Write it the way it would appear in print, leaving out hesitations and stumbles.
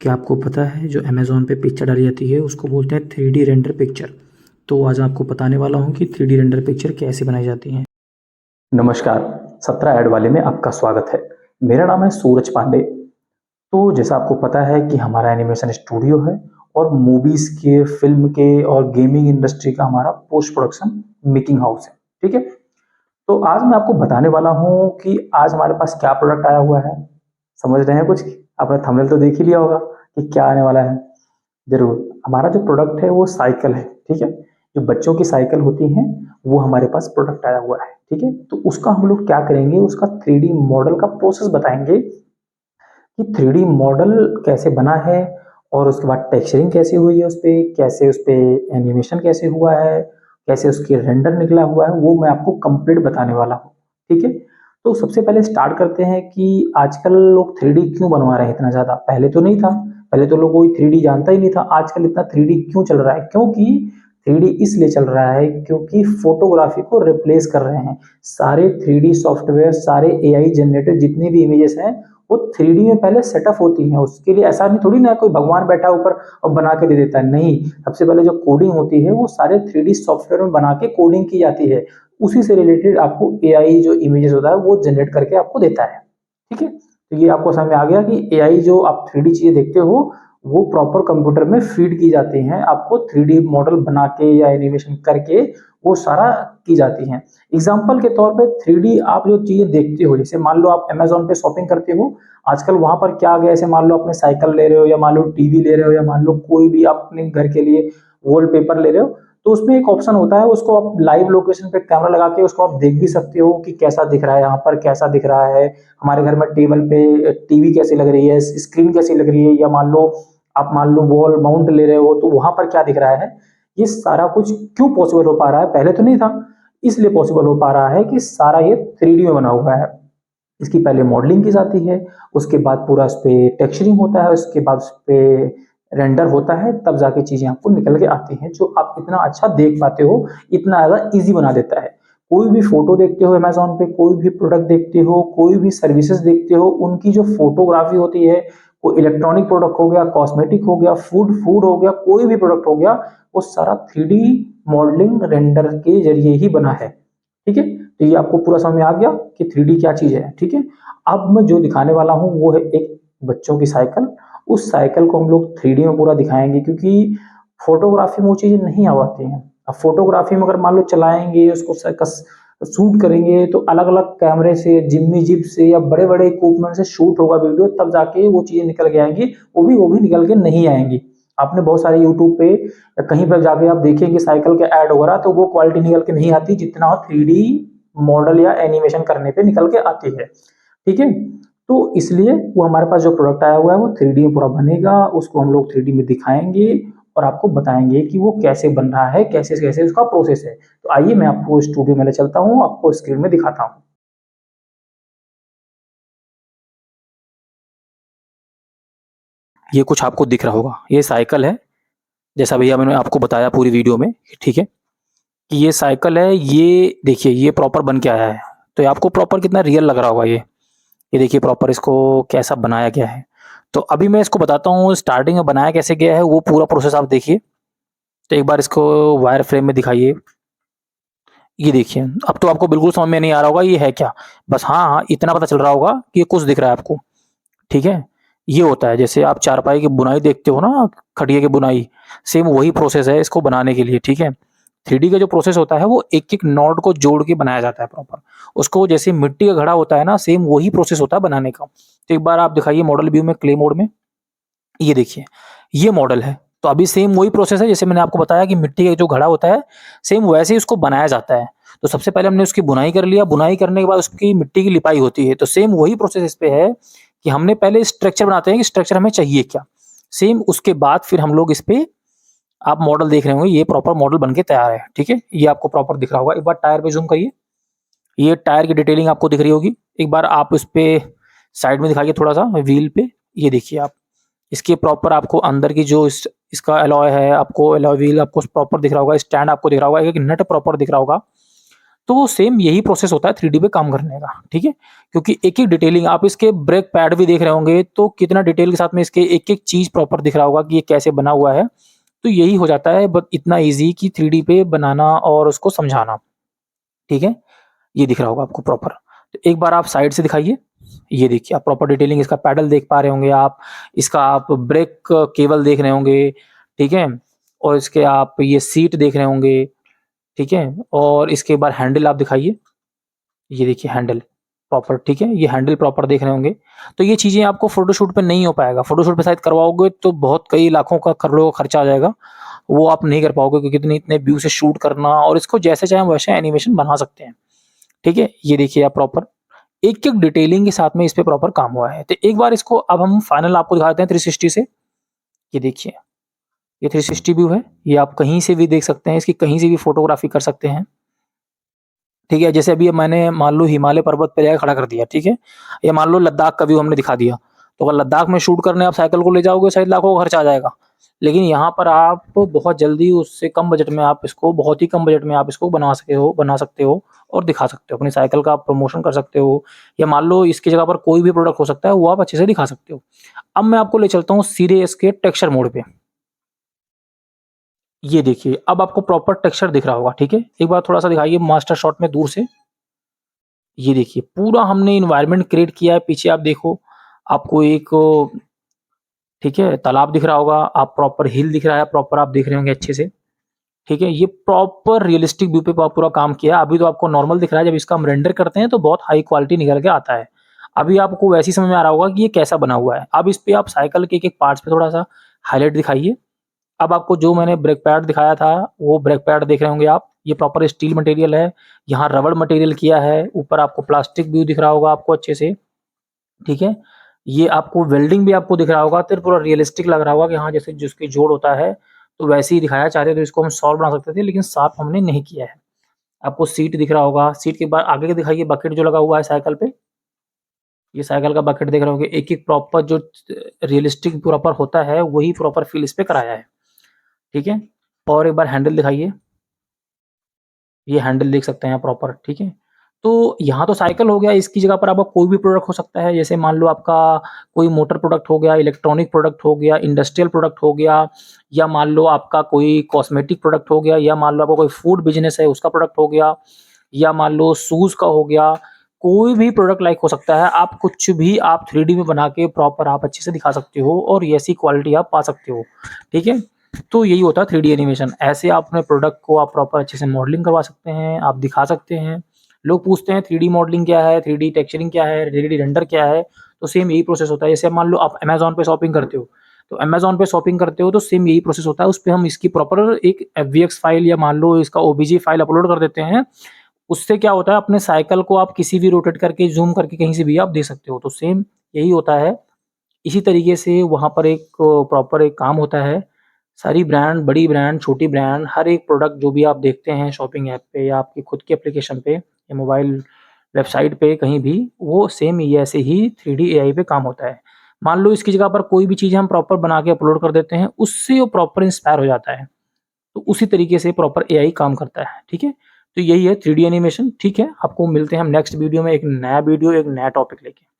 क्या आपको पता है जो अमेज़न पे पिक्चर डाली जाती है उसको बोलते हैं 3D रेंडर पिक्चर। तो आज आपको बताने वाला हूँ कि 3D रेंडर पिक्चर कैसे बनाई जाती हैं। नमस्कार। 17 ऐड वाले में आपका स्वागत है। मेरा नाम है सूरज पांडे। तो जैसा आपको पता है कि हमारा एनिमेशन स्टूडियो है और मूवीज के, फिल्म के और गेमिंग इंडस्ट्री का हमारा पोस्ट प्रोडक्शन मेकिंग हाउस है। ठीक है। तो आज मैं आपको बताने वाला हूँ कि आज हमारे पास क्या प्रोडक्ट आया हुआ है। समझ रहे हैं कुछ? आपने थंबनेल तो देख ही लिया होगा कि क्या आने वाला है। जरूर। हमारा जो प्रोडक्ट है वो साइकिल है। ठीक है। जो बच्चों की साइकिल होती हैं वो हमारे पास प्रोडक्ट आया हुआ है। ठीक है। तो उसका हम लोग क्या करेंगे, उसका 3D मॉडल का प्रोसेस बताएंगे कि 3D मॉडल कैसे बना है और उसके बाद टेक्सचरिंग कैसे हुई है उस पे, कैसे उस पे एनिमेशन कैसे हुआ है, कैसे उसकी रेंडर निकला हुआ है, वो मैं आपको कंप्लीट बताने वाला हूँ। ठीक है। तो सबसे पहले स्टार्ट करते हैं कि आजकल लोग 3D क्यों बनवा रहे हैं इतना ज़्यादा। पहले तो नहीं था, पहले तो लोग कोई 3D जानता ही नहीं था। आजकल इतना 3D क्यों चल रहा है? क्योंकि 3D इसलिए चल रहा है क्योंकि फोटोग्राफी को रिप्लेस कर रहे हैं सारे 3D सॉफ्टवेयर, सारे AI जनरेटेड जितने भी इमेजेस हैं वो 3D में पहले सेटअप होती हैं। उसके लिए ऐसा नहीं थोड़ी ना कोई भगवान बैठा ऊपर और बना के दे देता है। नहीं, सबसे पहले जो कोडिंग होती है वो सारे 3D सॉफ्टवेयर में बना के कोडिंग की जाती है। उसी से रिलेटेड आपको AI जो इमेजेस होता है वो जनरेट करके आपको देता है। ठीक है। तो ये आपको समझ में आ गया कि AI जो आप 3D चीजें देखते हो वो प्रॉपर कंप्यूटर में फीड की जाती हैं। आपको 3D मॉडल बना के या एनिमेशन करके वो सारा की जाती हैं। एग्जाम्पल के तौर पे 3D आप जो चीजें देखते हो, जैसे मान लो आप अमेजोन पे शॉपिंग करते हो, आजकल वहां पर क्या आ गया, ऐसे मान लो आपने साइकिल ले रहे हो या मान लो टीवी ले रहे हो या मान लो कोई भी आप अपने घर के लिए वॉलपेपर ले रहे हो, तो उसमें एक ऑप्शन होता है, उसको आप लाइव लोकेशन पे कैमरा लगा के उसको आप देख भी सकते हो कि कैसा दिख रहा है, यहाँ पर कैसा दिख रहा है, हमारे घर में टेबल पे टीवी कैसी लग रही है, स्क्रीन कैसी लग रही है, या मान लो वॉल माउंट ले रहे हो तो वहां पर क्या दिख रहा है। ये सारा कुछ क्यों पॉसिबल हो पा रहा है? पहले तो नहीं था। इसलिए पॉसिबल हो पा रहा है कि सारा ये 3D में बना हुआ है। इसकी पहले मॉडलिंग की जाती है, उसके बाद पूरा उस पे टेक्सचरिंग होता है, उसके बाद उस पे रेंडर होता है, तब जाके चीजें आपको निकल के आती हैं जो आप इतना अच्छा देख पाते हो, इतना ज्यादा इजी बना देता है। कोई भी फोटो देखते हो अमेजोन पे, कोई भी प्रोडक्ट देखते हो, कोई भी सर्विसेज देखते हो, उनकी जो फोटोग्राफी होती है, वो इलेक्ट्रॉनिक प्रोडक्ट हो गया, कॉस्मेटिक हो गया, फूड फूड हो गया, कोई भी प्रोडक्ट हो गया, वो सारा 3D मॉडलिंग रेंडर के जरिए ही बना है। ठीक है। तो ये आपको पूरा समझ में आ गया कि 3D क्या चीज है। ठीक है। अब मैं जो दिखाने वाला हूँ वो है एक बच्चों की साइकिल। उस साइकिल को हम लोग 3D में पूरा दिखाएंगे क्योंकि फोटोग्राफी में वो चीजें नहीं आ पाती हैं। अब फोटोग्राफी में अगर मान लो चलाएंगे उसको, शूट करेंगे तो अलग अलग कैमरे से, जिम्मी जिप से या बड़े बड़े इक्विपमेंट से शूट होगा वीडियो, तब जाके वो चीजें निकल के आएंगी। वो भी निकल के नहीं आएंगी। आपने बहुत सारे यूट्यूब पे या कहीं पर जाके आप देखेंगे साइकिल के ऐड वगैरह, तो वो क्वालिटी निकल के नहीं आती जितना 3D मॉडल या एनिमेशन करने पे निकल के आती है। ठीक है। तो इसलिए वो हमारे पास जो प्रोडक्ट आया हुआ है वो 3D में पूरा बनेगा, उसको हम लोग 3D में दिखाएंगे और आपको बताएंगे कि वो कैसे बन रहा है, कैसे कैसे उसका प्रोसेस है। तो आइए मैं आपको स्टूडियो में ले चलता हूँ, आपको स्क्रीन में दिखाता हूँ। ये कुछ आपको दिख रहा होगा, ये साइकिल है। जैसा भैया मैंने आपको बताया पूरी वीडियो में, ठीक है, कि ये साइकिल है। ये देखिए ये प्रॉपर बन के आया है। तो ये आपको प्रॉपर कितना रियल लग रहा होगा ये देखिए प्रॉपर इसको कैसा बनाया गया है। तो अभी मैं इसको बताता हूँ स्टार्टिंग में बनाया कैसे गया है, वो पूरा प्रोसेस आप देखिए। तो एक बार इसको वायर फ्रेम में दिखाइए। ये देखिए, अब तो आपको बिल्कुल समझ में नहीं आ रहा होगा ये है क्या। बस हाँ हाँ इतना पता चल रहा होगा कि ये कुछ दिख रहा है आपको। ठीक है। ये होता है जैसे आप चारपाई की बुनाई देखते हो ना, खटिया की बुनाई, सेम वही प्रोसेस है इसको बनाने के लिए। ठीक है। 3D का जो प्रोसेस होता है वो एक एक नॉड को जोड़ के बनाया जाता है प्रॉपर। उसको जैसे मिट्टी का घड़ा होता है ना, सेम वही प्रोसेस होता है बनाने का। तो एक बार आप दिखाइए मॉडल व्यू में, क्ले मोड में। ये देखिए ये मॉडल है। तो अभी सेम वही प्रोसेस है जैसे मैंने आपको बताया कि मिट्टी का जो घड़ा होता है, सेम वैसे ही उसको बनाया जाता है। तो सबसे पहले हमने उसकी बुनाई कर लिया, बुनाई करने के बाद उसकी मिट्टी की लिपाई होती है। तो सेम वही प्रोसेस इस पे है कि हमने पहले स्ट्रक्चर बनाते हैं कि स्ट्रक्चर हमें चाहिए क्या। सेम उसके बाद फिर हम लोग इस पे, आप मॉडल देख रहे होंगे, ये प्रॉपर मॉडल बन के तैयार है। ठीक है। ये आपको प्रॉपर दिख रहा होगा। एक बार टायर पे जूम करिए, ये टायर की डिटेलिंग आपको दिख रही होगी। एक बार आप इस पे साइड में दिखाइए थोड़ा सा व्हील पे। ये देखिए आप, इसके प्रॉपर आपको अंदर की जो इसका एलॉय है, आपको एलॉय व्हील आपको प्रॉपर दिख रहा होगा, स्टैंड आपको दिख रहा होगा, एक नट प्रॉपर दिख रहा होगा। तो सेम यही प्रोसेस होता है 3D पे काम करने का, ठीक है? क्योंकि एक-एक डिटेलिंग आप इसके ब्रेक पैड भी देख रहे होंगे, तो कितना डिटेल के साथ में इसके एक-एक चीज़ प्रॉपर दिख रहा होगा कि ये कैसे बना हुआ है। तो यही हो जाता है बट इतना ईज़ी कि 3D पे बनाना और उसको समझाना, ठीक है? ये दिख रहा होगा आपको प्रॉपर। तो एक बार आप साइड से दिखाइए, ये देखिए आप प्रॉपर डिटेलिंग इसका पैडल देख पा रहे होंगे आप, इसका आप ब्रेक केबल देख रहे होंगे, ठीक है? और इसके आप ये सीट देख रहे होंगे, ठीक है? और इसके बाद हैंडल आप दिखाइए, ये देखिए हैंडल प्रॉपर, ठीक है? ये हैंडल प्रॉपर देख रहे होंगे। तो ये चीज़ें आपको फ़ोटोशूट पे नहीं हो पाएगा, फ़ोटोशूट पे शायद करवाओगे तो बहुत कई लाखों का करोड़ों का खर्चा आ जाएगा। वो आप नहीं कर पाओगे क्योंकि इतने इतने व्यू से शूट करना और इसको जैसे चाहें वैसे एनिमेशन बना सकते हैं, ठीक है? ये देखिए आप प्रॉपर एक-एक डिटेलिंग के साथ में इस पे प्रॉपर काम हुआ है। तो एक बार इसको अब हम फाइनल आपको दिखा देते हैं 360 से। ये देखिए, ये 360 व्यू है। ये आप कहीं से भी देख सकते हैं, इसकी कहीं से भी फ़ोटोग्राफ़ी कर सकते हैं। ठीक है? जैसे अभी मैंने मान लो हिमालय पर्वत पे जाके खड़ा कर दिया, ठीक है? या मान लो लद्दाख का व्यू हमने दिखा दिया। तो अगर लद्दाख में शूट करने आप साइकिल को ले जाओगे शायद लाखों का खर्चा आ जाएगा। लेकिन यहाँ पर आप बहुत जल्दी उससे कम बजट में आप इसको बहुत ही कम बजट में आप इसको बना सकते हो और दिखा सकते हो। अपनी साइकिल का आप प्रमोशन कर सकते हो या मान लो इसकी जगह पर कोई भी प्रोडक्ट हो सकता है, वो आप अच्छे से दिखा सकते हो। अब मैं आपको ले चलता हूँ सीधे इसके टेक्सचर मोड पे। ये देखिए, अब आपको प्रॉपर टेक्सचर दिख रहा होगा, ठीक है? एक बार थोड़ा-सा दिखाइए मास्टर शॉट में दूर से। ये देखिए, पूरा हमने एनवायरनमेंट क्रिएट किया है, पीछे आप देखो, आपको एक ठीक है, तालाब दिख रहा होगा, आप प्रॉपर हिल दिख रहा है, प्रॉपर आप देख रहे होंगे अच्छे से, ठीक है? ये प्रॉपर रियलिस्टिक व्यू पे पूरा काम किया है, अभी तो आपको नॉर्मल दिख रहा है, जब इसका हम रेंडर करते हैं तो बहुत हाई क्वालिटी निकल के आता है। अभी आपको वैसे ही समझ में आ रहा होगा कि ये कैसा बना हुआ है। अब इस पे आप साइकिल के एक-एक पार्ट्स पे थोड़ा-सा हाइलाइट दिखाइए। अब आपको जो मैंने ब्रेक पैड दिखाया था, वो ब्रेक पैड देख रहे होंगे आप, ये प्रॉपर स्टील मटेरियल है, यहाँ रबड़ मटेरियल किया है, ऊपर आपको प्लास्टिक व्यू दिख रहा होगा आपको अच्छे से, ठीक है? ये आपको वेल्डिंग भी आपको दिख रहा होगा, तो पूरा रियलिस्टिक लग रहा होगा कि हाँ, जैसे जिसकी जोड़ होता है, तो वैसे ही दिखाया चाहते तो इसको हम सॉल्व बना सकते थे, लेकिन साफ हमने नहीं किया है। आपको सीट दिख रहा होगा, सीट के बाद आगे का दिखाइए बकेट जो लगा हुआ है साइकिल पे, ये साइकिल का बकेट देख रहे होंगे, एक-एक प्रॉपर जो रियलिस्टिक प्रॉपर होता है, वही प्रॉपर फ़ील इस पे कराया है, ठीक है? और एक बार हैंडल दिखाइए। ये हैंडल देख सकते हैं आप प्रॉपर, ठीक है? तो यहाँ तो साइकिल हो गया, इसकी जगह पर आपका कोई भी प्रोडक्ट हो सकता है, जैसे मान लो आपका कोई मोटर प्रोडक्ट हो गया, इलेक्ट्रॉनिक प्रोडक्ट हो गया, इंडस्ट्रियल प्रोडक्ट हो गया या मान लो आपका कोई कॉस्मेटिक प्रोडक्ट हो गया या मान लो आपका कोई फूड बिज़नेस है, उसका प्रोडक्ट हो गया या मान लो शूज़ का हो गया, कोई भी प्रोडक्ट लाइक हो सकता है, आप कुछ भी आप 3D में बना के प्रॉपर आप अच्छे से दिखा सकते हो और ऐसी क्वालिटी आप पा सकते हो, ठीक है? तो यही होता है 3D एनिमेशन। ऐसे आप अपने प्रोडक्ट को आप प्रॉपर अच्छे से मॉडलिंग करवा सकते हैं, आप दिखा सकते हैं। लोग पूछते हैं 3D मॉडलिंग क्या है, 3D टेक्सचरिंग क्या है, 3D रेंडर क्या है? तो सेम यही प्रोसेस होता है। जैसे मान लो आप अमेज़न पे शॉपिंग करते हो, तो अमेज़न पे शॉपिंग करते हो तो सेम यही प्रोसेस होता है। उसपे हम इसकी प्रॉपर एक एफवीएक्स फाइल या मान लो इसका ओबीजे फाइल अपलोड कर देते हैं। उससे क्या होता है अपने साइकिल को आप किसी भी रोटेट करके, ज़ूम करके कहीं से भी आप दे सकते हो। तो सेम यही होता है। इसी तरीके से वहाँ पर एक प्रॉपर एक काम होता है। सारी ब्रांड, बड़ी ब्रांड, छोटी ब्रांड, हर एक प्रोडक्ट जो भी आप देखते हैं शॉपिंग ऐप पे या आपकी खुद की एप्लीकेशन पे या मोबाइल वेबसाइट पे कहीं भी, वो सेम ये ऐसे ही 3D एआई पे काम होता है। मान लो इसकी जगह पर कोई भी चीज़ हम प्रॉपर बना के अपलोड कर देते हैं, उससे वो प्रॉपर इंस्पायर हो जाता है। तो उसी तरीके से प्रॉपर एआई काम करता है, ठीक है? तो यही है 3D एनिमेशन, ठीक है? आपको मिलते हैं हम नेक्स्ट वीडियो में एक नया वीडियो, एक नया टॉपिक लेके।